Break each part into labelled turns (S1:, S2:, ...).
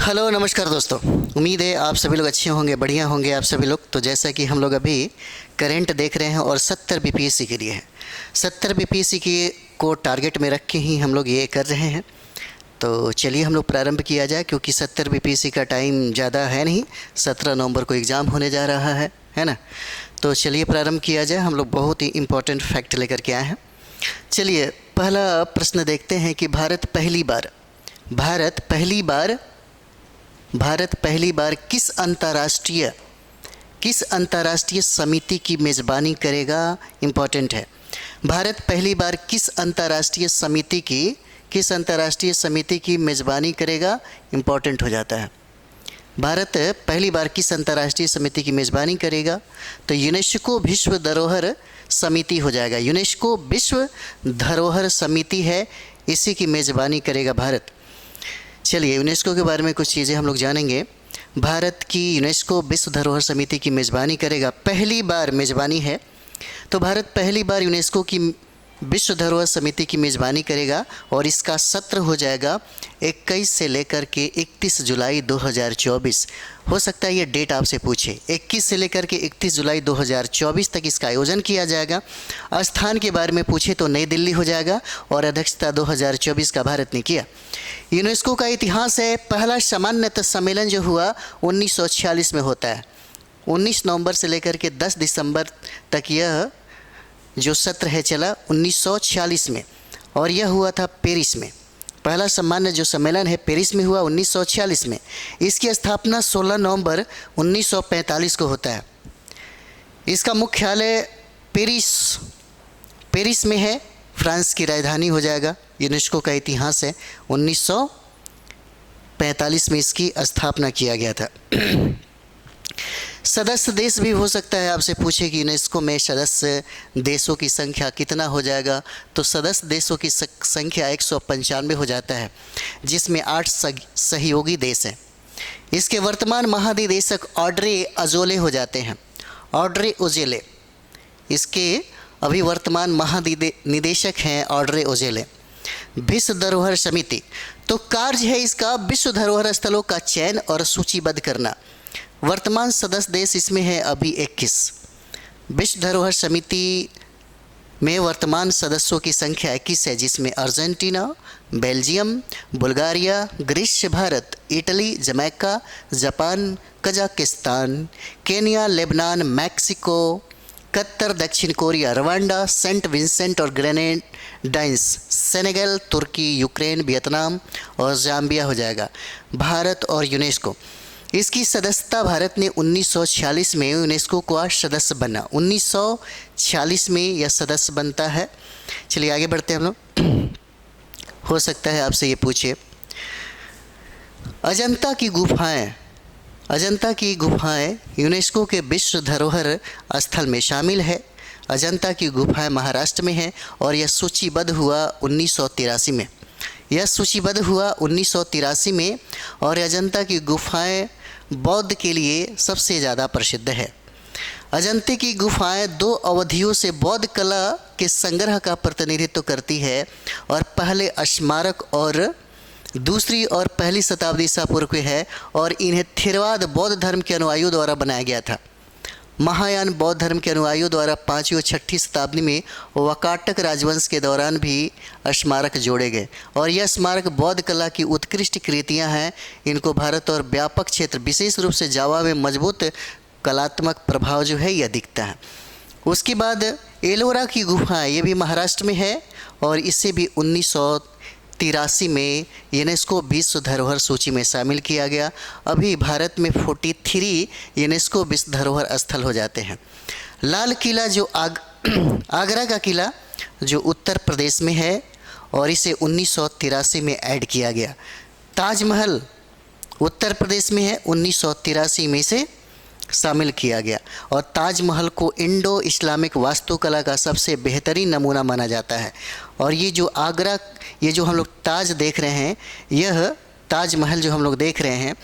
S1: Hello नमस्कार दोस्तों। उम्मीद है आप सभी लोग अच्छे होंगे, बढ़िया होंगे आप सभी लोग। तो जैसा कि हम लोग अभी करंट देख रहे हैं और 70 बीपीएससी के लिए है। 70 बीपीएससी की को टारगेट में रख के ही हम लोग ये कर रहे हैं। तो चलिए हम लोग प्रारंभ किया जाए, क्योंकि 70 बीपीएससी का टाइम ज़्यादा है नहीं। 17 नवंबर को एग्ज़ाम होने जा रहा है ना। तो चलिए प्रारंभ किया जाए। हम लोग बहुत ही इम्पोर्टेंट फैक्ट लेकर के आए हैं। चलिए पहला प्रश्न देखते हैं कि भारत पहली बार किस अंतर्राष्ट्रीय समिति की मेज़बानी करेगा। इम्पोर्टेंट है। भारत पहली बार किस अंतर्राष्ट्रीय समिति की मेज़बानी करेगा। इम्पोर्टेंट हो जाता है। भारत पहली बार किस अंतर्राष्ट्रीय समिति की मेज़बानी करेगा, तो यूनेस्को विश्व धरोहर समिति हो जाएगा। यूनेस्को विश्व धरोहर समिति है, इसी की मेज़बानी करेगा भारत। चलिए यूनेस्को के बारे में कुछ चीज़ें हम लोग जानेंगे। भारत की यूनेस्को विश्व धरोहर समिति की मेज़बानी करेगा। पहली बार मेज़बानी है, तो भारत पहली बार यूनेस्को की विश्व धरोहर समिति की मेज़बानी करेगा और इसका सत्र हो जाएगा 21 से लेकर के 31 जुलाई 2024। हो सकता है ये डेट आपसे पूछे। 21 से लेकर के 31 जुलाई 2024 तक इसका आयोजन किया जाएगा। स्थान के बारे में पूछे तो नई दिल्ली हो जाएगा और अध्यक्षता 2024 का भारत ने किया। यूनेस्को का इतिहास है, पहला सामान्यतः सम्मेलन जो हुआ 1946 में होता है। 19 नवंबर से लेकर के 10 दिसंबर तक यह जो सत्र है चला 1946 में, और यह हुआ था पेरिस में। पहला सामान्य जो सम्मेलन है पेरिस में हुआ 1946 में। इसकी स्थापना 16 नवंबर 1945 को होता है। इसका मुख्यालय पेरिस में है, फ्रांस की राजधानी हो जाएगा। यूनेस्को का इतिहास है 1945 में इसकी स्थापना किया गया था। सदस्य देश भी हो सकता है आपसे पूछे कि यूनेस्को में सदस्य देशों की संख्या कितना हो जाएगा, तो सदस्य देशों की संख्या 195 हो जाता है, जिसमें 8 सहयोगी देश हैं। इसके वर्तमान महानिदेशक ऑड्रे अजोले हो जाते हैं। ऑड्रे ओजेले इसके अभी वर्तमान महानिदेशक हैं, ऑड्रे ओजेले। विश्व धरोहर समिति, तो कार्य है इसका विश्व धरोहर स्थलों का चयन और सूचीबद्ध करना। वर्तमान सदस्य देश इसमें है अभी 21। विश्व धरोहर समिति में वर्तमान सदस्यों की संख्या 21 है, जिसमें Argentina, Belgium, Bulgaria, Greece, Bharat, Italy, Jamaica, Japan, Kazakhstan, Kenya, Lebanon, Mexico, Qatar, दक्षिण कोरिया, रवांडा, सेंट विंसेंट और ग्रेनेडाइंस, सेनेगल, तुर्की, यूक्रेन, वियतनाम और जाम्बिया हो जाएगा। भारत और यूनेस्को, इसकी सदस्यता भारत ने 1946 में यूनेस्को का सदस्य बना। 1946 में यह सदस्य बनता है। चलिए आगे बढ़ते हैं हम लोग। हो सकता है आपसे ये पूछे, अजंता की गुफाएं यूनेस्को के विश्व धरोहर स्थल में शामिल है। अजंता की गुफाएं महाराष्ट्र में है और यह सूचीबद्ध हुआ 1983 में। और अजंता की गुफाएं बौद्ध के लिए सबसे ज़्यादा प्रसिद्ध है। अजंता की गुफाएं 2 अवधियों से बौद्ध कला के संग्रह का प्रतिनिधित्व करती है, और पहले स्मारक और दूसरी और पहली शताब्दी ईसा पूर्व के है, और इन्हें थेरवाद बौद्ध धर्म के अनुयायियों द्वारा बनाया गया था। महायान बौद्ध धर्म के अनुयायियों द्वारा 5वीं और 6वीं शताब्दी में वाकाटक राजवंश के दौरान भी स्मारक जोड़े गए, और यह स्मारक बौद्ध कला की उत्कृष्ट कृतियां हैं। इनको भारत और व्यापक क्षेत्र, विशेष रूप से जावा में मजबूत कलात्मक प्रभाव जो है यह दिखता है। उसके बाद एलोरा की गुफा, ये भी महाराष्ट्र में है, और इसे भी 1983 में यूनेस्को विश्व धरोहर सूची में शामिल किया गया। अभी भारत में 43 यूनेस्को विश्व धरोहर स्थल हो जाते हैं। लाल किला जो आगरा का किला जो उत्तर प्रदेश में है, और इसे 1983 में ऐड किया गया। ताजमहल उत्तर प्रदेश में है, 1983 में इसे शामिल किया गया, और ताजमहल को इंडो इस्लामिक वास्तुकला का सबसे बेहतरीन नमूना माना जाता है। और ये जो हम लोग ताज देख रहे हैं, यह ताजमहल जो हम लोग देख रहे हैं,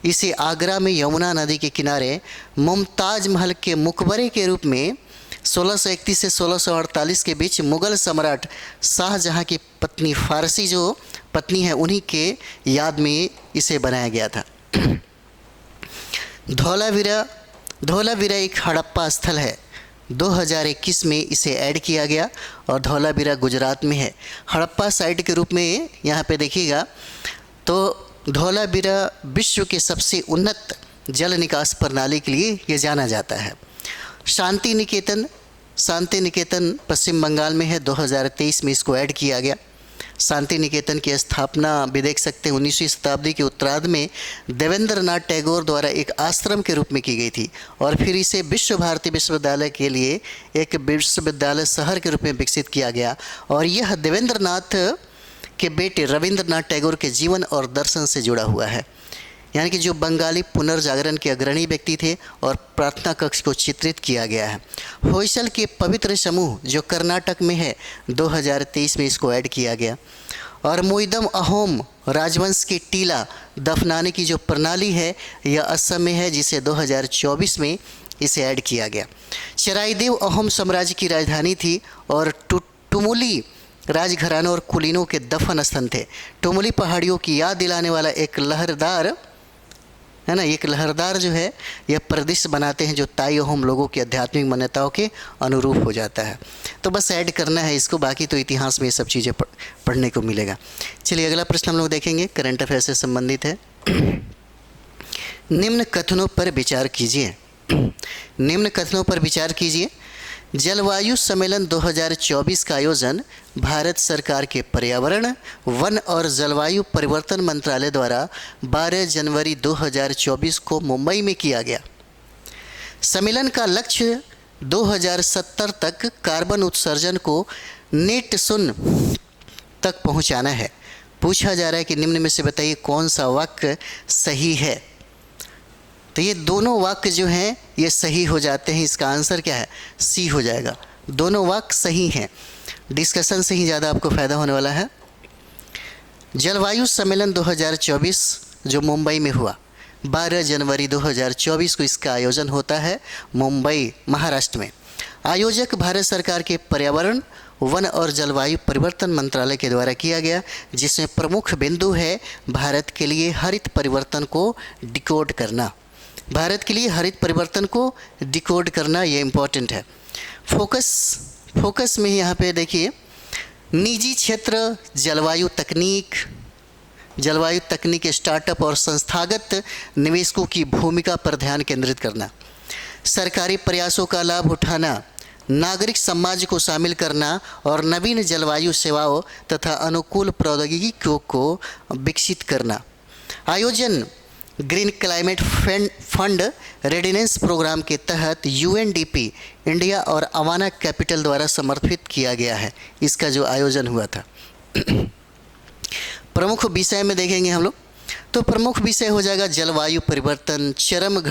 S1: इसे आगरा में यमुना नदी के किनारे मुमताज महल के मकबरे के रूप में 1631 से 1648 के बीच मुग़ल सम्राट शाहजहाँ की पत्नी फ़ारसी जो पत्नी है उन्हीं के याद में इसे बनाया गया था। धौलावीरा धौलावीरा एक हड़प्पा स्थल है। 2021 में इसे ऐड किया गया और धौलावीरा गुजरात में है। हड़प्पा साइट के रूप में यहाँ पे देखिएगा तो धौलावीरा विश्व के सबसे उन्नत जल निकास प्रणाली के लिए ये जाना जाता है। शांति निकेतन पश्चिम बंगाल में है। 2023 में इसको ऐड किया गया। शांति निकेतन की स्थापना भी देख सकते हैं 19वीं शताब्दी के उत्तरार्ध में देवेंद्र नाथ टैगोर द्वारा एक आश्रम के रूप में की गई थी और फिर इसे विश्व भारती विश्वविद्यालय के लिए एक विश्वविद्यालय शहर के रूप में विकसित किया गया। और यह देवेंद्र नाथ के बेटे रविंद्रनाथ टैगोर के जीवन और दर्शन से जुड़ा हुआ है, यानी कि जो बंगाली पुनर्जागरण के अग्रणी व्यक्ति थे, और प्रार्थना कक्ष को चित्रित किया गया है। होयसल के पवित्र समूह जो कर्नाटक में है, 2023 में इसको ऐड किया गया। और मोइदम अहोम राजवंश की टीला दफनाने की जो प्रणाली है यह असम में है, जिसे 2024 में इसे ऐड किया गया। चराइदेव अहोम साम्राज्य की राजधानी थी और टुमुली राजघरानों और कुलीनों के दफन स्थल थे। टुमुली पहाड़ियों की याद दिलाने वाला एक लहरदार है ना, एक लहरदार जो है यह प्रदेश बनाते हैं जो ताई अहोम लोगों की आध्यात्मिक मान्यताओं के अनुरूप हो जाता है। तो बस ऐड करना है इसको, बाकी तो इतिहास में ये सब चीज़ें पढ़ने को मिलेगा। चलिए अगला प्रश्न हम लोग देखेंगे, करंट अफेयर से संबंधित है। निम्न कथनों पर विचार कीजिए। निम्न कथनों पर विचार कीजिए। जलवायु सम्मेलन 2024 का आयोजन भारत सरकार के पर्यावरण, वन और जलवायु परिवर्तन मंत्रालय द्वारा 12 जनवरी 2024 को मुंबई में किया गया। सम्मेलन का लक्ष्य 2070 तक कार्बन उत्सर्जन को नेट शून्य तक पहुंचाना है। पूछा जा रहा है कि निम्न में से बताइए कौन सा वाक्य सही है। तो ये दोनों वाक्य जो हैं ये सही हो जाते हैं। इसका आंसर क्या है? सी हो जाएगा। दोनों वाक्य सही हैं। डिस्कशन से ही ज़्यादा आपको फ़ायदा होने वाला है। जलवायु सम्मेलन 2024 जो मुंबई में हुआ, 12 जनवरी 2024 को इसका आयोजन होता है मुंबई, महाराष्ट्र में। आयोजक भारत सरकार के पर्यावरण, वन और जलवायु परिवर्तन मंत्रालय के द्वारा किया गया, जिसमें प्रमुख बिंदु है भारत के लिए हरित परिवर्तन को डिकोड करना। भारत के लिए हरित परिवर्तन को डिकोड करना ये इम्पोर्टेंट है। फोकस में यहाँ पे देखिए, निजी क्षेत्र, जलवायु तकनीक स्टार्टअप और संस्थागत निवेशकों की भूमिका पर ध्यान केंद्रित करना, सरकारी प्रयासों का लाभ उठाना, नागरिक समाज को शामिल करना और नवीन जलवायु सेवाओं तथा अनुकूल प्रौद्योगिकियों को विकसित करना। आयोजन green climate fund readiness programme के तहत यूएनडीपी इंडिया और अवाना कैपिटल द्वारा समर्थित किया गया है। इसका जो आयोजन हुआ था। प्रमुख विषय में देखेंगे हम लोग, तो प्रमुख विषय हो जाएगा जलवायु परिवर्तन, चरम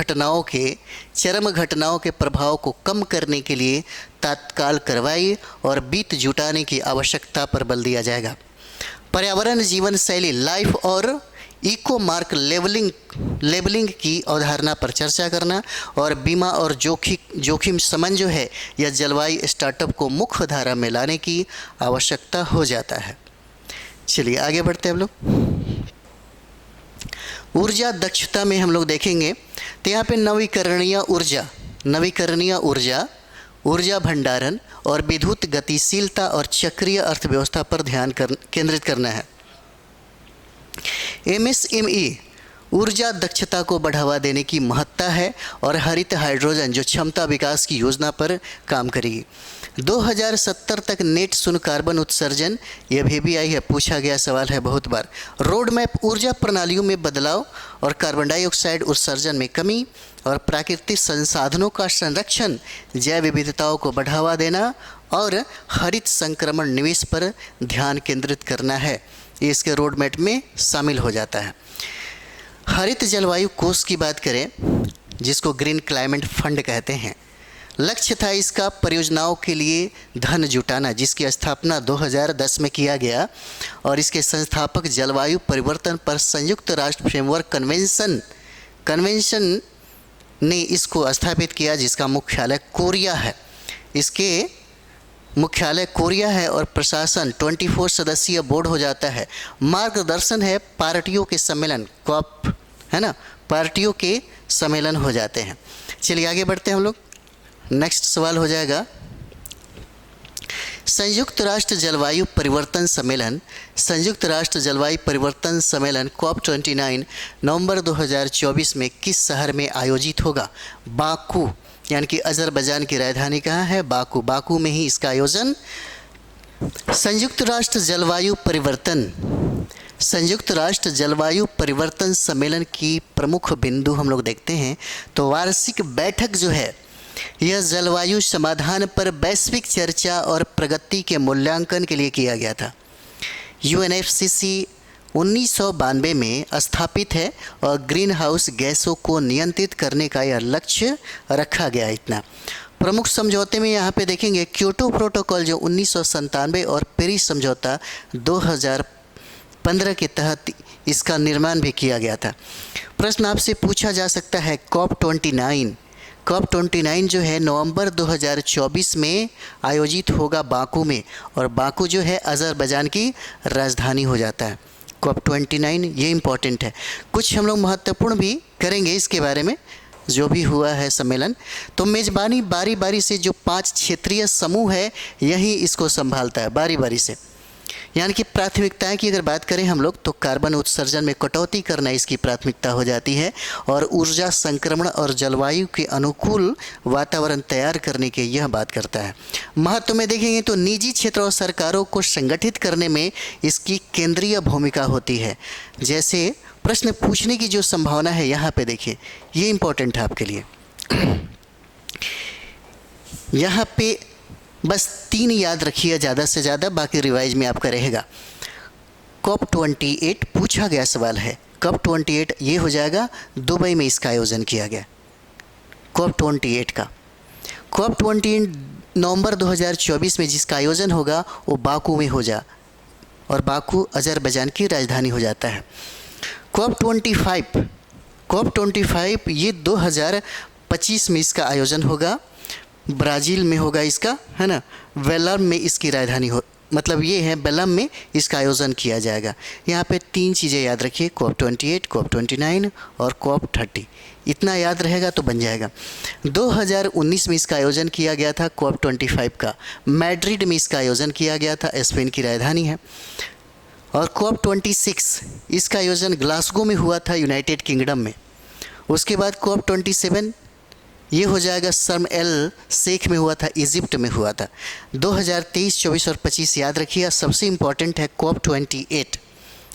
S1: घटनाओं के प्रभाव को कम करने के लिए तत्काल कार्रवाई और वित्त जुटाने की आवश्यकता पर बल दिया जाएगा। पर्यावरण जीवन शैली, लाइफ और इको मार्क लेबलिंग की अवधारणा पर चर्चा करना और बीमा और जोखिम समन जो है यह जलवायु स्टार्टअप को मुख्य धारा में लाने की आवश्यकता हो जाता है। चलिए आगे बढ़ते हैं हम लोग। ऊर्जा दक्षता में हम लोग देखेंगे तो यहाँ पे नवीकरणीय ऊर्जा भंडारण और विद्युत गतिशीलता और चक्रीय अर्थव्यवस्था पर ध्यान केंद्रित करना है। एमएसएमई ऊर्जा दक्षता को बढ़ावा देने की महत्ता है और हरित हाइड्रोजन जो क्षमता विकास की योजना पर काम करेगी। 2070 तक नेट शून्य कार्बन उत्सर्जन, यह भी आई है, पूछा गया सवाल है बहुत बार। रोड मैप ऊर्जा प्रणालियों में बदलाव और कार्बन डाइऑक्साइड उत्सर्जन में कमी और प्राकृतिक संसाधनों का संरक्षण, जैव विविधताओं को बढ़ावा देना और हरित संक्रमण निवेश पर ध्यान केंद्रित करना है। ये इसके रोड मैप में शामिल हो जाता है। हरित जलवायु कोष की बात करें, जिसको ग्रीन क्लाइमेट फंड कहते हैं, लक्ष्य था इसका परियोजनाओं के लिए धन जुटाना, जिसकी स्थापना 2010 में किया गया और इसके संस्थापक जलवायु परिवर्तन पर संयुक्त राष्ट्र फ्रेमवर्क कन्वेंशन ने इसको स्थापित किया, जिसका मुख्यालय कोरिया है। इसके मुख्यालय कोरिया है और प्रशासन 24 सदस्यीय बोर्ड हो जाता है। मार्गदर्शन है पार्टियों के सम्मेलन COP है ना, पार्टियों के सम्मेलन हो जाते हैं। चलिए आगे बढ़ते हैं हम लोग। नेक्स्ट सवाल हो जाएगा, संयुक्त राष्ट्र जलवायु परिवर्तन सम्मेलन, संयुक्त राष्ट्र जलवायु परिवर्तन सम्मेलन COP29 नवंबर 2024 में किस शहर में आयोजित होगा? बाकू, यानी कि अजरबैजान की राजधानी कहाँ है? बाकू। बाकू में ही इसका आयोजन। संयुक्त राष्ट्र जलवायु परिवर्तन, संयुक्त राष्ट्र जलवायु परिवर्तन सम्मेलन की प्रमुख बिंदु हम लोग देखते हैं तो वार्षिक बैठक जो है यह जलवायु समाधान पर वैश्विक चर्चा और प्रगति के मूल्यांकन के लिए किया गया था। UNFCCC 1992 में स्थापित है और ग्रीन हाउस गैसों को नियंत्रित करने का यह लक्ष्य रखा गया। इतना प्रमुख समझौते में यहाँ पे देखेंगे क्योटो प्रोटोकॉल जो 1997 और पेरिस समझौता 2015 के तहत इसका निर्माण भी किया गया था। प्रश्न आपसे पूछा जा सकता है COP29 जो है नवंबर 2024 में आयोजित होगा बाकू में, और बाकू जो है अजरबैजान की राजधानी हो जाता है। COP29 ये इम्पॉर्टेंट है। कुछ हम लोग महत्वपूर्ण भी करेंगे इसके बारे में जो भी हुआ है सम्मेलन। तो मेज़बानी बारी बारी से जो 5 क्षेत्रीय समूह है यही इसको संभालता है बारी बारी से। यानी कि प्राथमिकताएं की अगर बात करें हम लोग तो कार्बन उत्सर्जन में कटौती करना इसकी प्राथमिकता हो जाती है, और ऊर्जा संक्रमण और जलवायु के अनुकूल वातावरण तैयार करने की यह बात करता है। महत्व में देखेंगे तो निजी क्षेत्र और सरकारों को संगठित करने में इसकी केंद्रीय भूमिका होती है। जैसे प्रश्न पूछने की जो संभावना है यहाँ पे देखिए, ये इम्पोर्टेंट है आपके लिए। यहाँ पे बस 3 याद रखिए ज़्यादा से ज़्यादा, बाकी रिवाइज में आपका रहेगा। COP28 पूछा गया सवाल है। COP28 ये हो जाएगा, दुबई में इसका आयोजन किया गया COP28 का। COP28 नवंबर 2024 में जिसका आयोजन होगा वो बाकू में हो जा, और बाकू अजरबैजान की राजधानी हो जाता है। COP25 ये 2025 में इसका आयोजन होगा, ब्राज़ील में होगा इसका, है ना। बेलम में इसकी राजधानी हो, मतलब ये है बेलम में इसका आयोजन किया जाएगा। यहाँ पे 3 चीज़ें याद रखिए, COP28, COP29 और COP30। इतना याद रहेगा तो बन जाएगा। 2019 में इसका आयोजन किया गया था COP25 का, मैड्रिड में इसका आयोजन किया गया था, स्पेन की राजधानी है। और COP26 इसका आयोजन ग्लासगो में हुआ था, यूनाइटेड किंगडम में। उसके बाद COP27 ये हो जाएगा शर्म एल शेख में हुआ था, इजिप्ट में हुआ था। 2023, 24 और 25 याद रखिए। सबसे इम्पॉर्टेंट है COP28,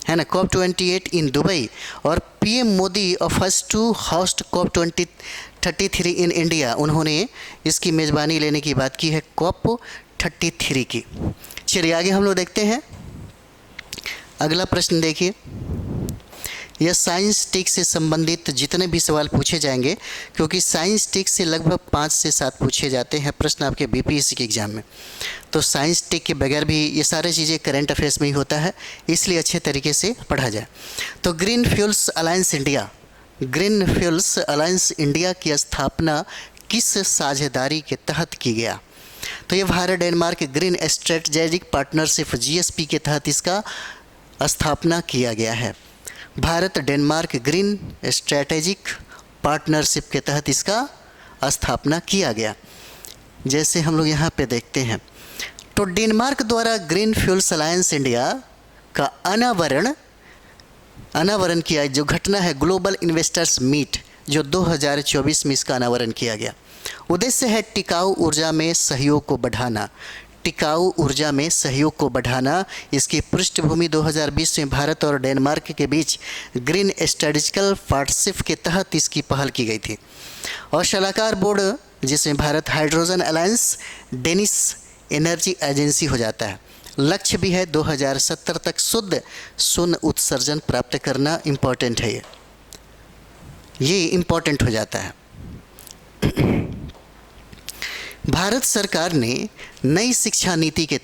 S1: है ना, COP28 इन दुबई। और PM मोदी और first to host COP33 in India, उन्होंने इसकी मेज़बानी लेने की बात की है COP33 की। चलिए आगे हम लोग देखते हैं। अगला प्रश्न देखिए, यह साइंस टेक से संबंधित जितने भी सवाल पूछे जाएंगे, क्योंकि साइंस टेक से लगभग 5 से 7 पूछे जाते हैं प्रश्न आपके BPSC के एग्ज़ाम में। तो साइंस टेक के बगैर भी ये सारी चीज़ें करंट अफेयर्स में ही होता है, इसलिए अच्छे तरीके से पढ़ा जाए। तो ग्रीन फ्यूल्स अलायंस इंडिया की स्थापना किस साझेदारी के तहत की गया? तो ये Bharat Denmark green strategic partnership GSP के तहत इसका स्थापना किया गया है। Bharat Denmark green strategic partnership के तहत इसका स्थापना किया गया। जैसे हम लोग यहाँ पे देखते हैं तो डेनमार्क द्वारा ग्रीन फ्यूल्स अलायंस इंडिया का अनावरण किया, जो घटना है ग्लोबल इन्वेस्टर्स मीट, जो 2024 में इसका अनावरण किया गया। उद्देश्य है टिकाऊ ऊर्जा में सहयोग को बढ़ाना। इसकी पृष्ठभूमि 2020 में भारत और डेनमार्क के बीच ग्रीन स्ट्रेटेजिकल पार्टनरशिप के तहत इसकी पहल की गई थी। और सलाहकार बोर्ड जिसमें Bharat hydrogen alliance, Danish energy agency हो जाता है। लक्ष्य भी है 2070 तक शुद्ध शून्य उत्सर्जन प्राप्त करना। इम्पोर्टेंट है, ये इम्पोर्टेंट हो जाता है। भारत सरकार ने नई शिक्षा नीति के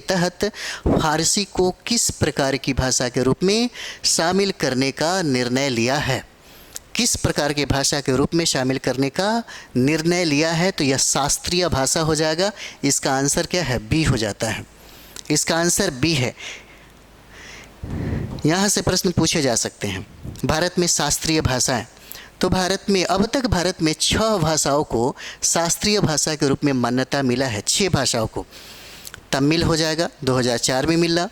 S1: तहत फारसी को किस प्रकार की भाषा के रूप में शामिल करने का निर्णय लिया है? तो यह शास्त्रीय भाषा हो जाएगा। इसका आंसर क्या है? बी हो जाता है। इसका आंसर बी है। यहाँ से प्रश्न पूछे जा सकते हैं। भारत में शास्त्रीय भाषाएं, तो भारत में अब तक भारत में 6 भाषाओं को शास्त्रीय भाषा के रूप में मान्यता मिला है। 6 भाषाओं को। तमिल हो जाएगा, 2004 में मिला।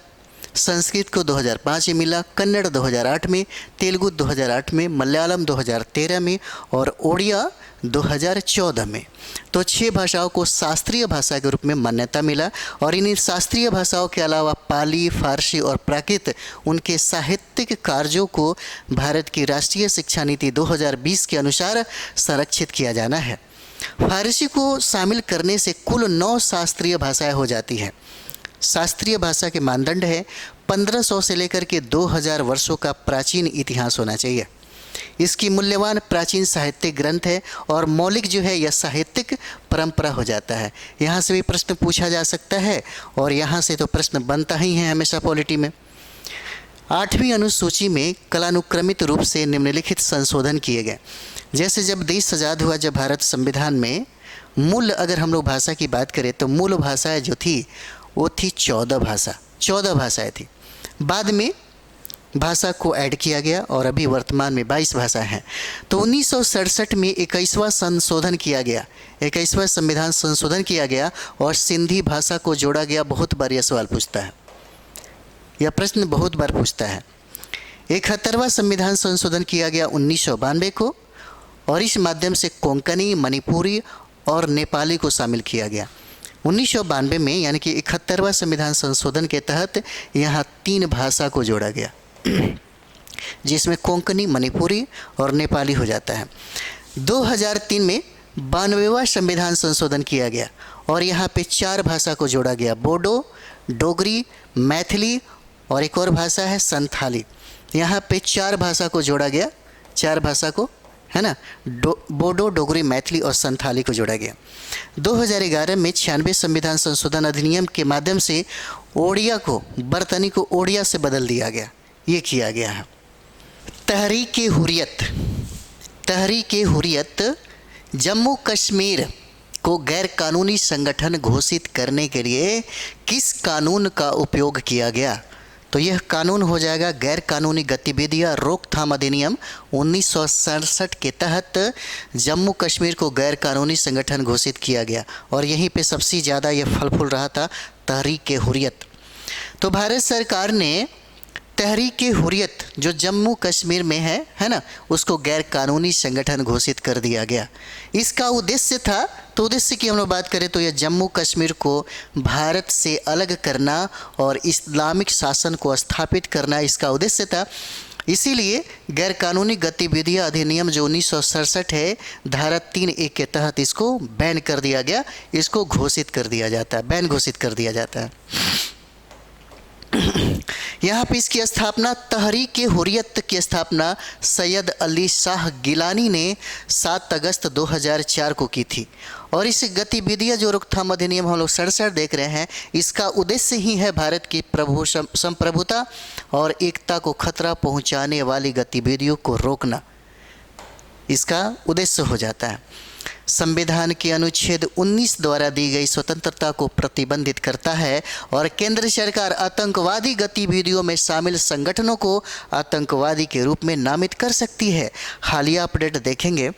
S1: संस्कृत को 2005 में मिला, कन्नड़ 2008 में, तेलुगु 2008 में, मलयालम 2013 में और ओडिया 2014 में। तो 6 भाषाओं को शास्त्रीय भाषा के रूप में मान्यता मिला। और इन शास्त्रीय भाषाओं के अलावा पाली, फारसी और प्राकृत उनके साहित्यिक कार्यों को भारत की राष्ट्रीय शिक्षा नीति 2020 के अनुसार संरक्षित किया जाना है। फारसी को शामिल करने से कुल 9 शास्त्रीय भाषाएं हो जाती हैं। शास्त्रीय भाषा के मानदंड है 1500 से लेकर के 2000 वर्षों का प्राचीन इतिहास होना चाहिए। इसकी मूल्यवान प्राचीन साहित्यिक ग्रंथ है और मौलिक जो है यह साहित्यिक परंपरा हो जाता है। यहाँ से भी प्रश्न पूछा जा सकता है और यहाँ से तो प्रश्न बनता ही है हमेशा पॉलिटी में। 8वीं अनुसूची में कालानुक्रमित रूप से निम्नलिखित संशोधन किए गए। जैसे जब देश आज़ाद हुआ, जब भारत संविधान में मूल, अगर हम लोग भाषा की बात करें तो मूल भाषाएं जो थी वो थी 14 भाषाएं थी। बाद में भाषा को ऐड किया गया और अभी वर्तमान में 22 भाषा हैं। तो 1967 में 21वां संशोधन किया गया, 21वां संविधान संशोधन किया गया और सिंधी भाषा को जोड़ा गया। बहुत बार यह सवाल पूछता है, यह प्रश्न बहुत बार पूछता है। 71वां संविधान संशोधन किया गया 1992 को और इस माध्यम से कोंकणी, मणिपुरी और नेपाली को शामिल किया गया। 1992 में यानी कि 71वां संविधान संशोधन के तहत यहाँ 3 भाषा को जोड़ा गया जिसमें कोंकणी, मणिपुरी और नेपाली हो जाता है। 2003 में 92वां संविधान संशोधन किया गया और यहाँ पे 4 भाषा को जोड़ा गया, बोडो, डोगरी, मैथिली और एक और भाषा है संथाली। यहाँ पे 4 भाषा को जोड़ा गया, 4 भाषा को, है ना, बोडो, डोगरी, मैथिली और संथाली को जोड़ा गया। 2011 में 96 संविधान संशोधन अधिनियम के माध्यम से ओडिया को, बर्तनी को ओडिया से बदल दिया गया, ये किया गया है। तहरीक हुर्रियत जम्मू कश्मीर को गैर कानूनी संगठन घोषित करने के लिए किस कानून का उपयोग किया गया? तो यह कानून हो जाएगा गैर कानूनी गतिविधियां रोकथाम अधिनियम 1967 के तहत जम्मू कश्मीर को गैर कानूनी संगठन घोषित किया गया और यहीं पे सबसे ज़्यादा यह फल फूल रहा था तहरीक हुर्रियत। तो भारत सरकार ने तहरीक हुर्रियत जो जम्मू कश्मीर में है ना, उसको गैर कानूनी संगठन घोषित कर दिया गया। इसका उद्देश्य था, तो उद्देश्य की हम लोग बात करें तो यह जम्मू कश्मीर को भारत से अलग करना और इस्लामिक शासन को स्थापित करना इसका उद्देश्य था। इसीलिए गैर कानूनी गतिविधियां अधिनियम जो 1967 है, धारा 3A के तहत इसको बैन कर दिया गया, इसको घोषित कर दिया जाता है, बैन घोषित कर दिया जाता है। यहाँ पे इसकी स्थापना, तहरीक हुर्रियत की स्थापना सैयद अली शाह गिलानी ने 7 अगस्त 2004 को की थी। और इस गतिविधियाँ जो रोकथाम अधिनियम हम लोग 67 देख रहे हैं, इसका उद्देश्य ही है भारत की संप्रभुता और एकता को खतरा पहुँचाने वाली गतिविधियों को रोकना, इसका उद्देश्य हो जाता है। संविधान के अनुच्छेद 19 द्वारा दी गई स्वतंत्रता को प्रतिबंधित करता है और केंद्र सरकार आतंकवादी गतिविधियों में शामिल संगठनों को आतंकवादी के रूप में नामित कर सकती है। हालिया अपडेट देखेंगे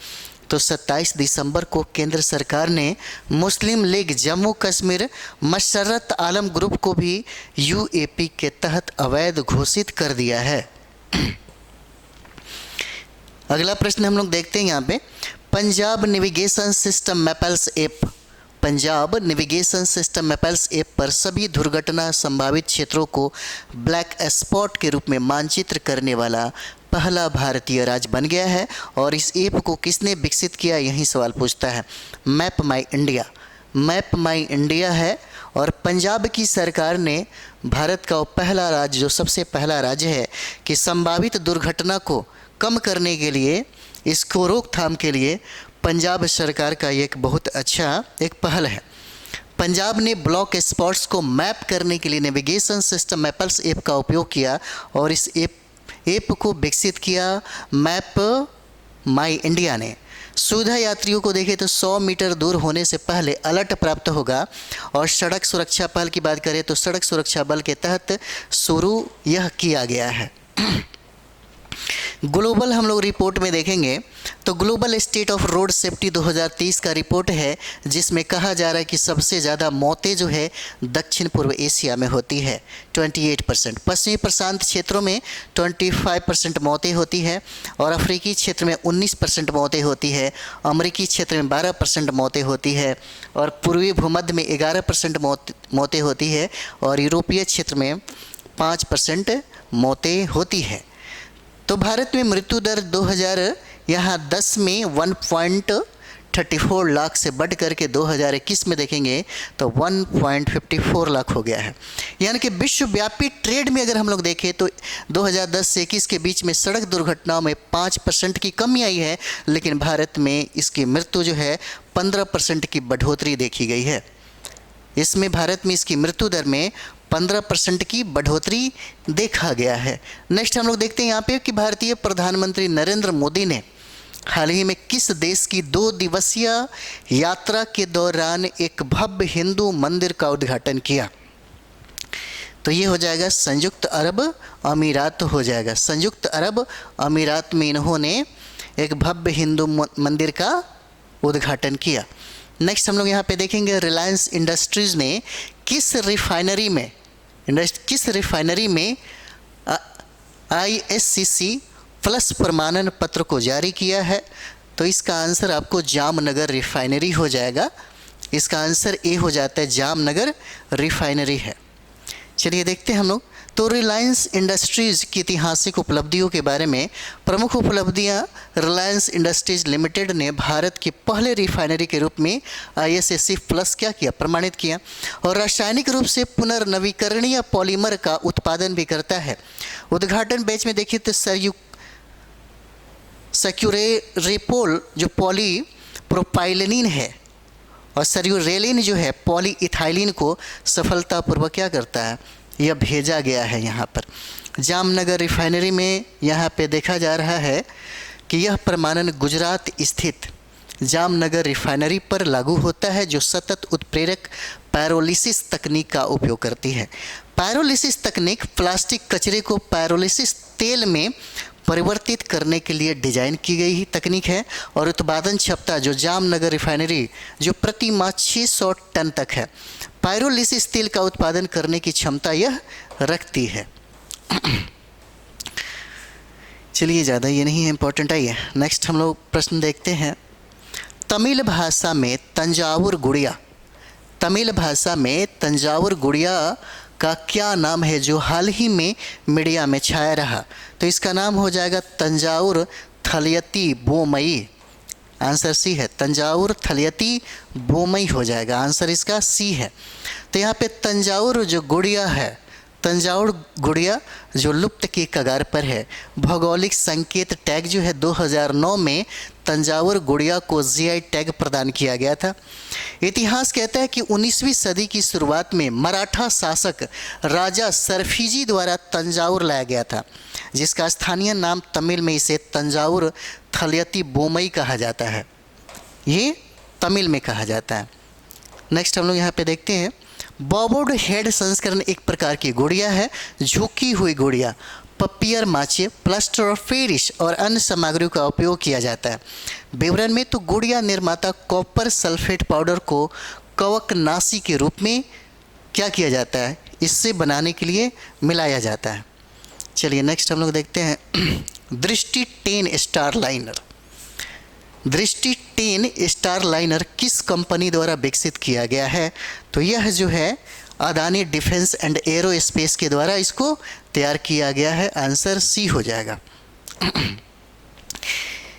S1: तो 27 दिसंबर को केंद्र सरकार ने मुस्लिम लीग जम्मू कश्मीर मशर्रत आलम ग्रुप को भी UAP के तहत अवैध घोषित कर दिया है। अगला प्रश्न हम लोग देखते हैं यहाँ पे, Punjab navigation system Maples app, Punjab navigation system Maples app पर सभी दुर्घटना संभावित क्षेत्रों को ब्लैक स्पॉट के रूप में मानचित्र करने वाला पहला भारतीय राज्य बन गया है। और इस ऐप को किसने विकसित किया, यही सवाल पूछता है। मैप माई इंडिया है और पंजाब की सरकार ने भारत का वो पहला राज्य, जो सबसे पहला राज्य है कि संभावित दुर्घटना को कम करने के लिए, इसको रोकथाम के लिए पंजाब सरकार का एक बहुत अच्छा एक पहल है। पंजाब ने ब्लॉक स्पॉट्स को मैप करने के लिए नेविगेशन सिस्टम मैपल्स ऐप का उपयोग किया और इस ऐप को विकसित किया मैप माई इंडिया ने। सुविधा यात्रियों को देखें तो 100 मीटर दूर होने से पहले अलर्ट प्राप्त होगा। और सड़क सुरक्षा पहल की बात करें तो सड़क सुरक्षा बल के तहत शुरू यह किया गया है। ग्लोबल हम लोग रिपोर्ट में देखेंगे तो global state of road safety 2023 का रिपोर्ट है, जिसमें कहा जा रहा है कि सबसे ज़्यादा मौतें जो है दक्षिण पूर्व एशिया में होती है 28%, पश्चिमी प्रशांत क्षेत्रों में 25% मौतें होती है और अफ्रीकी क्षेत्र में 19% मौतें होती है, अमेरिकी क्षेत्र में 12% मौतें होती है और पूर्वी भूमध्य में 11% मौतें होती है और यूरोपीय क्षेत्र में 5% मौतें होती है। तो भारत में मृत्यु दर 2010 में 1.34 लाख से बढ़ करके 2021 में देखेंगे तो 1.54 लाख हो गया है। यानी कि विश्वव्यापी ट्रेड में अगर हम लोग देखें तो 2010 से 21 के बीच में सड़क दुर्घटनाओं में 5% की कमी आई है, लेकिन भारत में इसकी मृत्यु जो है 15% की बढ़ोतरी देखी गई है। इसमें भारत में इसकी मृत्यु दर में 15% की बढ़ोतरी देखा गया है। नेक्स्ट हम लोग देखते हैं यहाँ पे कि भारतीय प्रधानमंत्री नरेंद्र मोदी ने हाल ही में किस देश की 2 दिवसीय यात्रा के दौरान एक भव्य हिंदू मंदिर का उद्घाटन किया। तो ये हो जाएगा संयुक्त अरब अमीरात हो जाएगा। संयुक्त अरब अमीरात में इन्होंने एक भव्य हिंदू मंदिर का उद्घाटन किया। नेक्स्ट हम लोग यहाँ पे देखेंगे रिलायंस इंडस्ट्रीज़ ने किस रिफाइनरी में ISCC प्लस प्रमाणन पत्र को जारी किया है। तो इसका आंसर आपको जामनगर रिफाइनरी हो जाएगा। इसका आंसर ए हो जाता है, जामनगर रिफाइनरी है। चलिए देखते हैं हम लोग। तो रिलायंस इंडस्ट्रीज़ की ऐतिहासिक उपलब्धियों के बारे में प्रमुख उपलब्धियां, रिलायंस इंडस्ट्रीज़ लिमिटेड ने भारत की पहले रिफाइनरी के रूप में ISCC प्लस क्या किया, प्रमाणित किया और रासायनिक रूप से पुनर्नवीकरणीय पॉलीमर का उत्पादन भी करता है। उद्घाटन बैच में देखिए तो सक्यूरेरेपोल जो पॉलीप्रोपाइलिन है और सर्यूरेलिन जो है पॉलीइथाइलिन को सफलतापूर्वक क्या करता है, यह भेजा गया है यहाँ पर। जामनगर रिफाइनरी में यहाँ पे देखा जा रहा है कि यह प्रमाणन गुजरात स्थित जामनगर रिफाइनरी पर लागू होता है, जो सतत उत्प्रेरक पायरोलिसिस तकनीक का उपयोग करती है। पायरोलिसिस तकनीक प्लास्टिक कचरे को पायरोलिसिस तेल में परिवर्तित करने के लिए डिजाइन की गई ही तकनीक है और उत्पादन क्षमता जो जामनगर रिफाइनरी जो प्रति माह 600 टन तक है पायरोलिसिस तेल का उत्पादन करने की क्षमता यह रखती है। चलिए ज़्यादा ये नहीं है इम्पोर्टेंट। आइए नेक्स्ट हम लोग प्रश्न देखते हैं। तमिल भाषा में तंजावुर गुड़िया का क्या नाम है जो हाल ही में मीडिया में छाया रहा? तो इसका नाम हो जाएगा तंजावुर थलयती बोमई। आंसर सी है, तंजावुर थलयती बोमई हो जाएगा। आंसर इसका सी है। तो यहाँ पे तंजावुर जो गुड़िया है, तंजावुर गुड़िया जो लुप्त की कगार पर है। भौगोलिक संकेत टैग जो है 2009 में तंजावुर गुड़िया को GI टैग प्रदान किया गया था। इतिहास कहता है कि 19वीं सदी की शुरुआत में मराठा शासक राजा सरफिजी द्वारा तंजावुर लाया गया था, जिसका स्थानीय नाम तमिल में इसे तंजावुर थलयती बोमई कहा जाता है। ये तमिल में कहा जाता है। नेक्स्ट हम लोग यहाँ पे देखते हैं। बॉबोड हेड संस्करण एक प्रकार की गुड़िया है। झुकी हुई गुड़िया, पपियर माचे, प्लास्टर ऑफ पेरिस और अन्य सामग्रियों का उपयोग किया जाता है। विवरण में तो गुड़िया निर्माता कॉपर सल्फेट पाउडर को कवकनाशी के रूप में क्या किया जाता है, इससे बनाने के लिए मिलाया जाता है। चलिए नेक्स्ट हम लोग देखते हैं। दृष्टि 10 स्टार लाइनर। दृष्टि 10 स्टार लाइनर किस कंपनी द्वारा विकसित किया गया है? तो यह जो है अदानी डिफेंस एंड एरोस्पेस के द्वारा इसको तैयार किया गया है। आंसर सी हो जाएगा।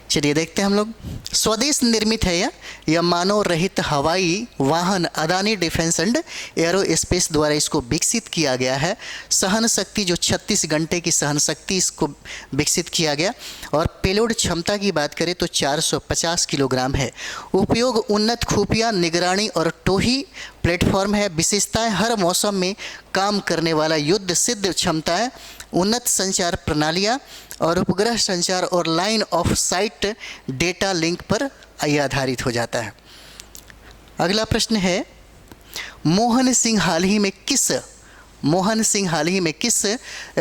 S1: चलिए देखते हैं हम लोग। स्वदेश निर्मित है यह मानव रहित हवाई वाहन अदानी डिफेंस एंड एरोस्पेस द्वारा इसको विकसित किया गया है। सहन शक्ति जो 36 घंटे की सहन शक्ति इसको विकसित किया गया और पेलोड क्षमता की बात करें तो 450 किलोग्राम है। उपयोग उन्नत खुफिया निगरानी और टोही प्लेटफॉर्म है। विशेषताएं हर मौसम में काम करने वाला युद्ध सिद्ध क्षमताएं, उन्नत संचार प्रणालियां और उपग्रह संचार और line of site data link पर यह आधारित हो जाता है। अगला प्रश्न है, मोहन सिंह हाल ही में किस मोहन सिंह हाल ही में किस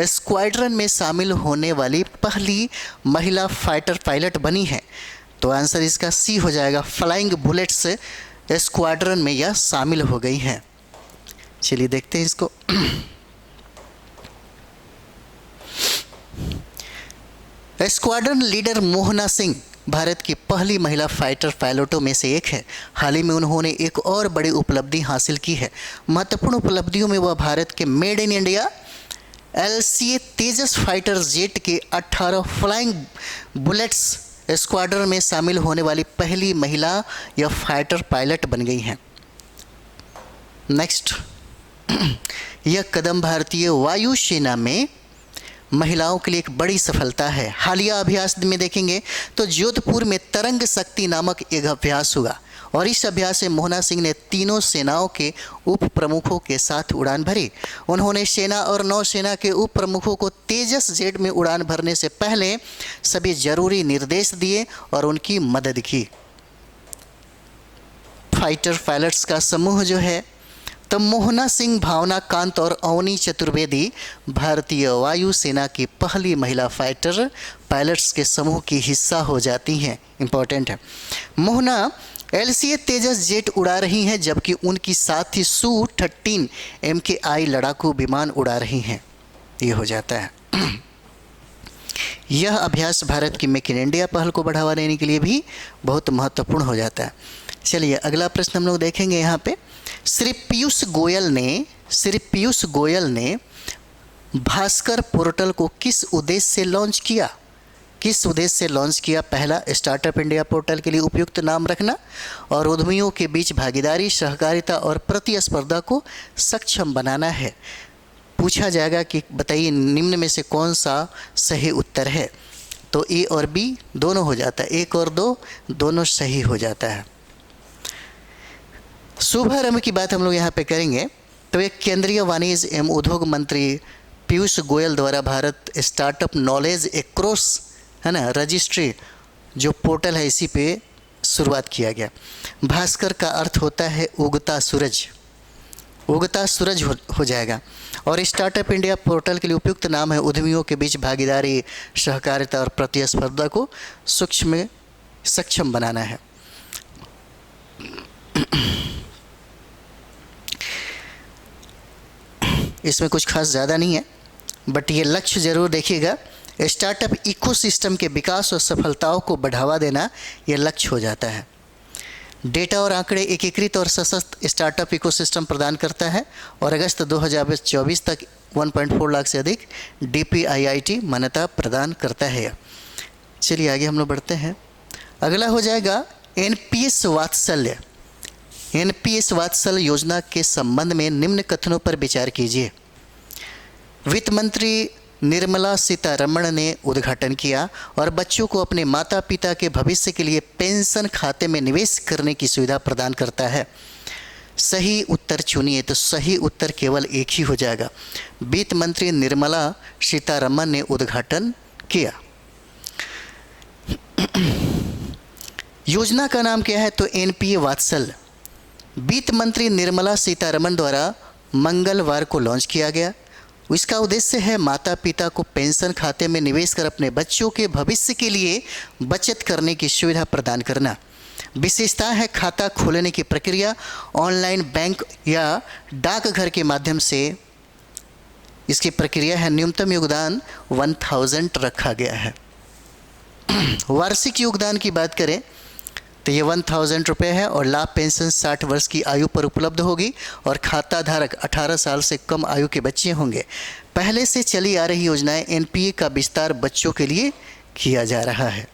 S1: स्क्वाड्रन में शामिल होने वाली पहली महिला फाइटर पायलट बनी है? तो आंसर इसका सी हो जाएगा, फ्लाइंग बुलेट्स स्क्वाड्रन में यह शामिल हो गई हैं। चलिए देखते हैं इसको। स्क्वाड्रन लीडर मोहना सिंह भारत की पहली महिला फाइटर पायलटों में से एक है। हाल ही में उन्होंने एक और बड़ी उपलब्धि हासिल की है। महत्वपूर्ण उपलब्धियों में वह भारत के made in India LCA Tejas fighter jet के 18 फ्लाइंग बुलेट्स स्क्वाड्रन में शामिल होने वाली पहली महिला या फाइटर पायलट बन गई हैं। नेक्स्ट, यह कदम भारतीय वायुसेना में महिलाओं के लिए एक बड़ी सफलता है। हालिया अभ्यास में देखेंगे तो जोधपुर में तरंग शक्ति नामक एक अभ्यास हुआ और इस अभ्यास में मोहना सिंह ने तीनों सेनाओं के उप प्रमुखों के साथ उड़ान भरी। उन्होंने सेना और नौसेना के उप प्रमुखों को तेजस जेट में उड़ान भरने से पहले सभी जरूरी निर्देश दिए और उनकी मदद की। फाइटर पायलट्स का समूह जो है तो मोहना सिंह, भावना कांत और अवनी चतुर्वेदी भारतीय वायुसेना की पहली महिला फाइटर पायलट्स के समूह की हिस्सा हो जाती हैं। इंपॉर्टेंट है। मोहना LCA तेजस जेट उड़ा रही हैं जबकि उनकी साथी Su-30 MKI लड़ाकू विमान उड़ा रही हैं। ये हो जाता है। यह अभ्यास भारत की मेक इन इंडिया पहल को बढ़ावा देने के लिए भी बहुत महत्वपूर्ण हो जाता है। चलिए अगला प्रश्न हम लोग देखेंगे। यहाँ पे श्री पीयूष गोयल ने भास्कर पोर्टल को किस उद्देश्य से लॉन्च किया? किस उद्देश्य से लॉन्च किया? पहला, स्टार्टअप इंडिया पोर्टल के लिए उपयुक्त नाम रखना और उद्यमियों के बीच भागीदारी, सहकारिता और प्रतिस्पर्धा को सक्षम बनाना है। पूछा जाएगा कि बताइए निम्न में से कौन सा सही उत्तर है? तो ए और बी दोनों हो जाता है, 1 और 2 दोनों सही हो जाता है। शुभारंभ की बात हम लोग यहाँ पे करेंगे तो एक केंद्रीय वाणिज्य एवं उद्योग मंत्री पीयूष गोयल द्वारा भारत स्टार्टअप नॉलेज एक्रॉस है ना रजिस्ट्री जो पोर्टल है इसी पे शुरुआत किया गया। भास्कर का अर्थ होता है उगता सूरज, उगता सूरज हो जाएगा। और स्टार्टअप इंडिया पोर्टल के लिए उपयुक्त नाम है उद्यमियों के बीच भागीदारी, सहकारिता और प्रतिस्पर्धा को सक्षम बनाना है। इसमें कुछ खास ज़्यादा नहीं है बट ये लक्ष्य ज़रूर देखिएगा। स्टार्टअप इकोसिस्टम के विकास और सफलताओं को बढ़ावा देना ये लक्ष्य हो जाता है। डेटा और आंकड़े एकीकृत और सशक्त स्टार्टअप इकोसिस्टम प्रदान करता है और अगस्त 2024 तक 1.4 लाख से अधिक DPIIT मान्यता प्रदान करता है। चलिए आगे हम लोग बढ़ते हैं। अगला हो जाएगा NPS वात्सल्य। NPS वात्सल्य योजना के संबंध में निम्न कथनों पर विचार कीजिए। वित्त मंत्री निर्मला सीतारमण ने उद्घाटन किया और बच्चों को अपने माता पिता के भविष्य के लिए पेंशन खाते में निवेश करने की सुविधा प्रदान करता है। सही उत्तर चुनिए, तो सही उत्तर केवल एक ही हो जाएगा। वित्त मंत्री निर्मला सीतारमण ने उद्घाटन किया। योजना का नाम क्या है? तो NPA वात्सल्य वित्त मंत्री निर्मला सीतारमण द्वारा मंगलवार को लॉन्च किया गया। इसका उद्देश्य है माता पिता को पेंशन खाते में निवेश कर अपने बच्चों के भविष्य के लिए बचत करने की सुविधा प्रदान करना। विशेषता है खाता खोलने की प्रक्रिया ऑनलाइन बैंक या डाकघर के माध्यम से इसकी प्रक्रिया है। न्यूनतम योगदान 1000 रखा गया है। वार्षिक योगदान की बात करें तो ये 1000 रुपये है और लाभ पेंशन 60 वर्ष की आयु पर उपलब्ध होगी और खाता धारक 18 साल से कम आयु के बच्चे होंगे। पहले से चली आ रही योजनाएं NPA का विस्तार बच्चों के लिए किया जा रहा है।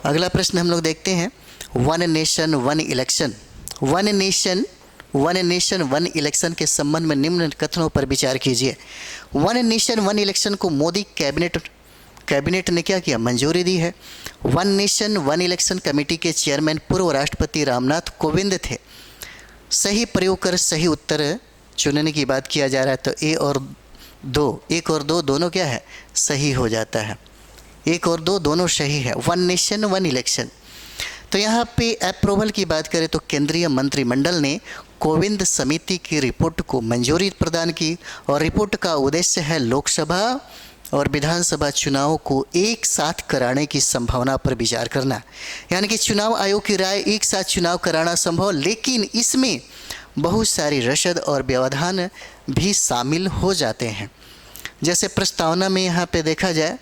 S1: अगला प्रश्न हम लोग देखते हैं। One nation one election. One nation one election के संबंध में निम्न कथनों पर विचार कीजिए। वन नेशन वन इलेक्शन को मोदी कैबिनेट ने क्या किया? मंजूरी दी है। One nation one election committee के चेयरमैन पूर्व राष्ट्रपति रामनाथ कोविंद थे। सही प्रयोग कर सही उत्तर चुनने की बात किया जा रहा है तो 1 और 2 दोनों क्या है? सही हो जाता है। 1 और 2 दोनों सही है। One nation one election. तो यहाँ पे अप्रूवल की बात करें तो केंद्रीय मंत्रिमंडल ने कोविंद समिति की रिपोर्ट को मंजूरी प्रदान की और रिपोर्ट का उद्देश्य है लोकसभा और विधानसभा चुनाव को एक साथ कराने की संभावना पर विचार करना। यानी कि चुनाव आयोग की राय एक साथ चुनाव कराना संभव, लेकिन इसमें बहुत सारी रसद और व्यवधान भी शामिल हो जाते हैं। जैसे प्रस्तावना में यहाँ पे देखा जाए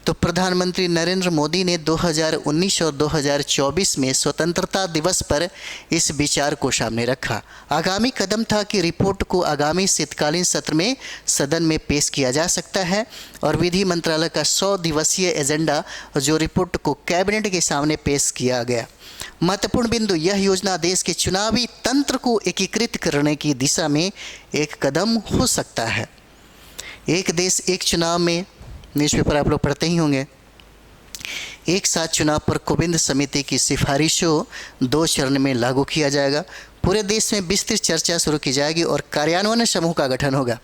S1: तो प्रधानमंत्री नरेंद्र मोदी ने 2019 और 2024 में स्वतंत्रता दिवस पर इस विचार को सामने रखा। आगामी कदम था कि रिपोर्ट को आगामी शीतकालीन सत्र में सदन में पेश किया जा सकता है और विधि मंत्रालय का 100 दिवसीय एजेंडा जो रिपोर्ट को कैबिनेट के सामने पेश किया गया। महत्वपूर्ण बिंदु, यह योजना देश के चुनावी तंत्र को एकीकृत करने की दिशा में एक कदम हो सकता है। एक देश एक चुनाव में न्यूज़पेपर आप लोग पढ़ते ही होंगे। एक साथ चुनाव पर कोविंद समिति की सिफारिशों 2 चरण में लागू किया जाएगा। पूरे देश में विस्तृत चर्चा शुरू की जाएगी और कार्यान्वयन समूह का गठन होगा।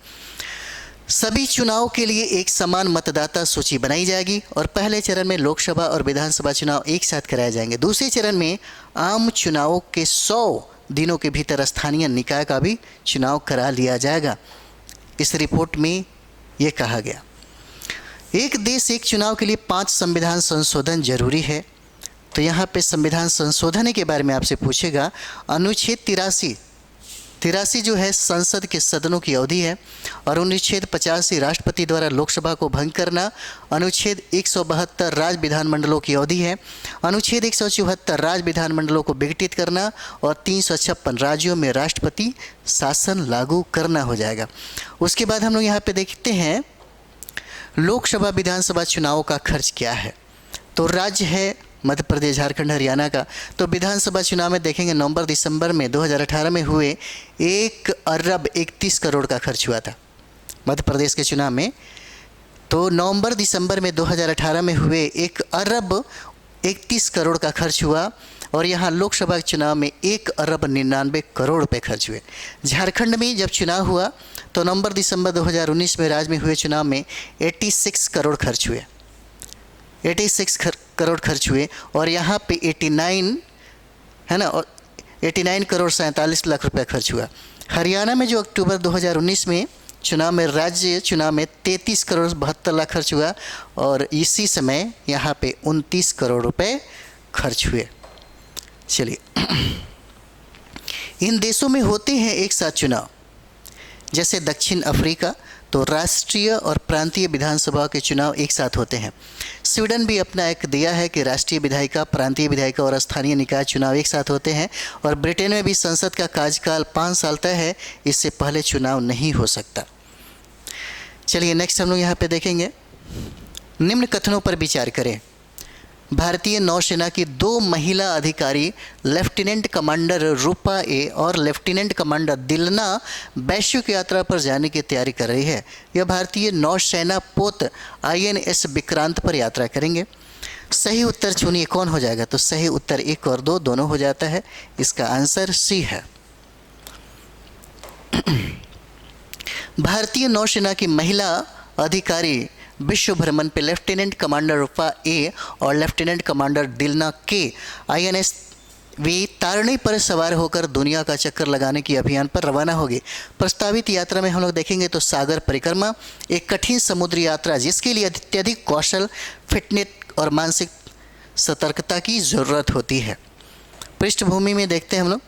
S1: सभी चुनाव के लिए एक समान मतदाता सूची बनाई जाएगी और पहले चरण में लोकसभा और विधानसभा चुनाव एक साथ कराए जाएंगे। दूसरे चरण में आम चुनावों के 100 दिनों के भीतर स्थानीय निकाय का भी चुनाव करा लिया जाएगा। इस रिपोर्ट में ये कहा गया, एक देश एक चुनाव के लिए 5 संविधान संशोधन जरूरी है। तो यहाँ पे संविधान संशोधन के बारे में आपसे पूछेगा। अनुच्छेद 83 जो है संसद के सदनों की अवधि है और अनुच्छेद 85 राष्ट्रपति द्वारा लोकसभा को भंग करना। अनुच्छेद 172 राज्य विधानमंडलों की अवधि है। अनुच्छेद 174 राज्य विधानमंडलों को विघटित करना और 356 राज्यों में राष्ट्रपति शासन लागू करना हो जाएगा। उसके बाद हम लोग यहाँ पे देखते हैं लोकसभा विधानसभा चुनावों का खर्च क्या है। तो राज्य है मध्य प्रदेश, झारखंड, हरियाणा का। तो विधानसभा चुनाव में देखेंगे नवंबर दिसंबर में 2018 में हुए 1 अरब 31 करोड़ का खर्च हुआ था मध्य प्रदेश के चुनाव में। तो नवंबर दिसंबर में 2018 में हुए 1 अरब 31 करोड़ का खर्च हुआ और यहाँ लोकसभा के चुनाव में 1 अरब 99 करोड़ रुपए खर्च हुए। झारखंड में जब चुनाव हुआ तो नवंबर दिसंबर 2019 में राज्य में हुए चुनाव में 86 करोड़ खर्च हुए, 86 करोड़ खर्च हुए और यहाँ पे 89 है ना, और 89 करोड़ 47 लाख रुपए खर्च हुआ। हरियाणा में जो अक्टूबर 2019 में चुनाव में राज्य चुनाव में 33 करोड़ 72 लाख खर्च हुआ और इसी समय यहाँ पे 29 करोड़ रुपए खर्च हुए। चलिए, इन देशों में होते हैं एक साथ चुनाव। जैसे दक्षिण अफ्रीका, तो राष्ट्रीय और प्रांतीय विधानसभा के चुनाव एक साथ होते हैं। स्वीडन भी अपना एक दिया है कि राष्ट्रीय विधायिका, प्रांतीय विधायिका और स्थानीय निकाय चुनाव एक साथ होते हैं। और ब्रिटेन में भी संसद का कार्यकाल 5 साल तय है, इससे पहले चुनाव नहीं हो सकता। चलिए नेक्स्ट हम लोग यहाँ पे देखेंगे, निम्न कथनों पर विचार करें। भारतीय नौसेना की 2 महिला अधिकारी लेफ्टिनेंट कमांडर रूपा ए और लेफ्टिनेंट कमांडर दिलना वैश्विक यात्रा पर जाने की तैयारी कर रही है। यह भारतीय नौसेना पोत INS विक्रांत पर यात्रा करेंगे। सही उत्तर चुनिए, कौन हो जाएगा? तो सही उत्तर 1 और 2 दोनों हो जाता है। इसका आंसर C है। भारतीय नौसेना की महिला अधिकारी विश्व भ्रमण पे लेफ्टिनेंट कमांडर रूपा ए और लेफ्टिनेंट कमांडर दिलना के INS तारणी पर सवार होकर दुनिया का चक्कर लगाने की अभियान पर रवाना होगी। प्रस्तावित यात्रा में हम लोग देखेंगे तो सागर परिक्रमा, एक कठिन समुद्री यात्रा जिसके लिए अत्यधिक कौशल, फिटनेस और मानसिक सतर्कता की ज़रूरत होती है। पृष्ठभूमि में देखते हैं हम लोग,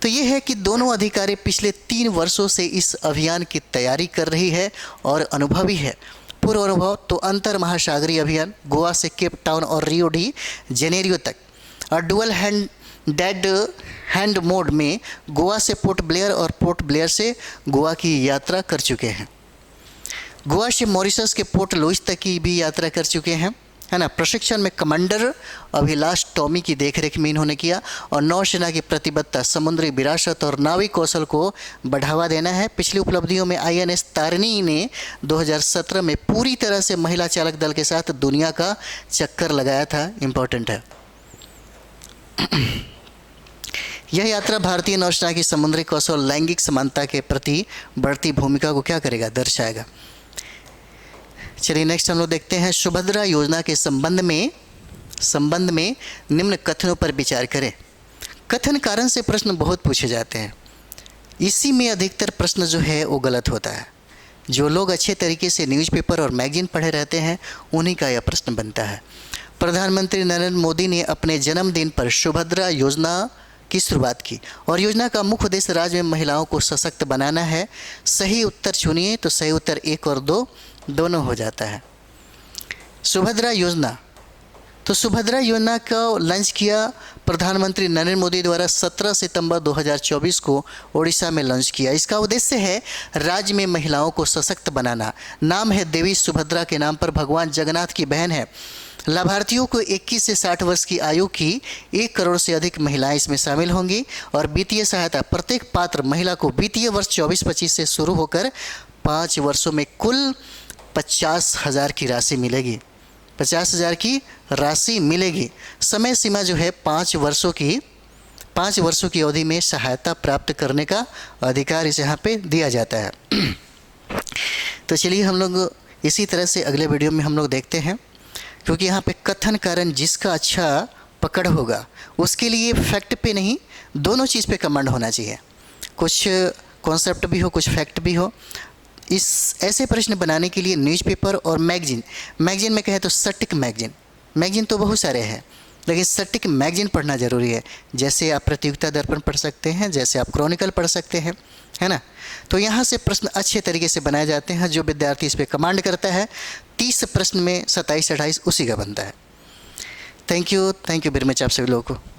S1: तो ये है कि दोनों अधिकारी पिछले 3 वर्षों से इस अभियान की तैयारी कर रही है और अनुभवी है। पूर्व अनुभव तो अंतर महासागरीय अभियान गोवा से केप टाउन और रियो डी जेनेरियो तक, और डुअल हैंड मोड में गोवा से पोर्ट ब्लेयर और पोर्ट ब्लेयर से गोवा की यात्रा कर चुके हैं। गोवा से मॉरिशस के पोर्ट लुइस तक की भी यात्रा कर चुके हैं, है ना। प्रशिक्षण में कमांडर अभिलाष टॉमी की देखरेख में इन्होंने किया और नौसेना की प्रतिबद्धता, समुद्री विरासत और नाविक कौशल को बढ़ावा देना है। पिछली उपलब्धियों में INS तारिणी ने 2017 में पूरी तरह से महिला चालक दल के साथ दुनिया का चक्कर लगाया था। इम्पोर्टेंट है। यह यात्रा भारतीय नौसेना की समुद्री कौशल, लैंगिक समानता के प्रति बढ़ती भूमिका को क्या करेगा? दर्शाएगा। चलिए नेक्स्ट हम लोग देखते हैं, सुभद्रा योजना के संबंध में निम्न कथनों पर विचार करें। कथन कारण से प्रश्न बहुत पूछे जाते हैं। इसी में अधिकतर प्रश्न जो है वो गलत होता है। जो लोग अच्छे तरीके से न्यूज़पेपर और मैगजीन पढ़े रहते हैं उन्हीं का यह प्रश्न बनता है। प्रधानमंत्री नरेंद्र मोदी ने अपने जन्मदिन पर सुभद्रा योजना की शुरुआत की और योजना का मुख्य उद्देश्य राज्य में महिलाओं को सशक्त बनाना है। सही उत्तर चुनिए तो सही उत्तर 1 और 2 दोनों हो जाता है। सुभद्रा योजना, तो सुभद्रा योजना को लॉन्च किया प्रधानमंत्री नरेंद्र मोदी द्वारा 17 सितंबर 2024 को ओडिशा में लॉन्च किया। इसका उद्देश्य है राज्य में महिलाओं को सशक्त बनाना। नाम है देवी सुभद्रा के नाम पर भगवान जगन्नाथ की बहन है। लाभार्थियों को 21 से 60 वर्ष की आयु की 1 करोड़ से अधिक महिलाएं इसमें शामिल होंगी और वित्तीय सहायता प्रत्येक पात्र महिला को वित्तीय वर्ष 24-25 से शुरू होकर 5 वर्षों में कुल 50,000 की राशि मिलेगी। 50,000 की राशि मिलेगी। समय सीमा जो है 5 वर्षों की अवधि में सहायता प्राप्त करने का अधिकार इस यहाँ पे दिया जाता है। तो चलिए हम लोग इसी तरह से अगले वीडियो में हम लोग देखते हैं, क्योंकि यहाँ पे कथन कारण जिसका अच्छा पकड़ होगा उसके लिए फैक्ट पे नहीं, दोनों चीज़ पे कमांड होना चाहिए। कुछ कॉन्सेप्ट भी हो, कुछ फैक्ट भी हो। इस ऐसे प्रश्न बनाने के लिए न्यूज़पेपर और मैगजीन में कहे तो सटीक मैगजीन तो बहुत सारे हैं, लेकिन सटीक मैगजीन पढ़ना ज़रूरी है। जैसे आप प्रतियोगिता दर्पण पढ़ सकते हैं, जैसे आप क्रॉनिकल पढ़ सकते हैं, है ना। तो यहाँ से प्रश्न अच्छे तरीके से बनाए जाते हैं। जो विद्यार्थी इस पर कमांड करता है 30 प्रश्न में 27-28 उसी का बनता है। थैंक यू वेरी मच आप सभी लोगों को।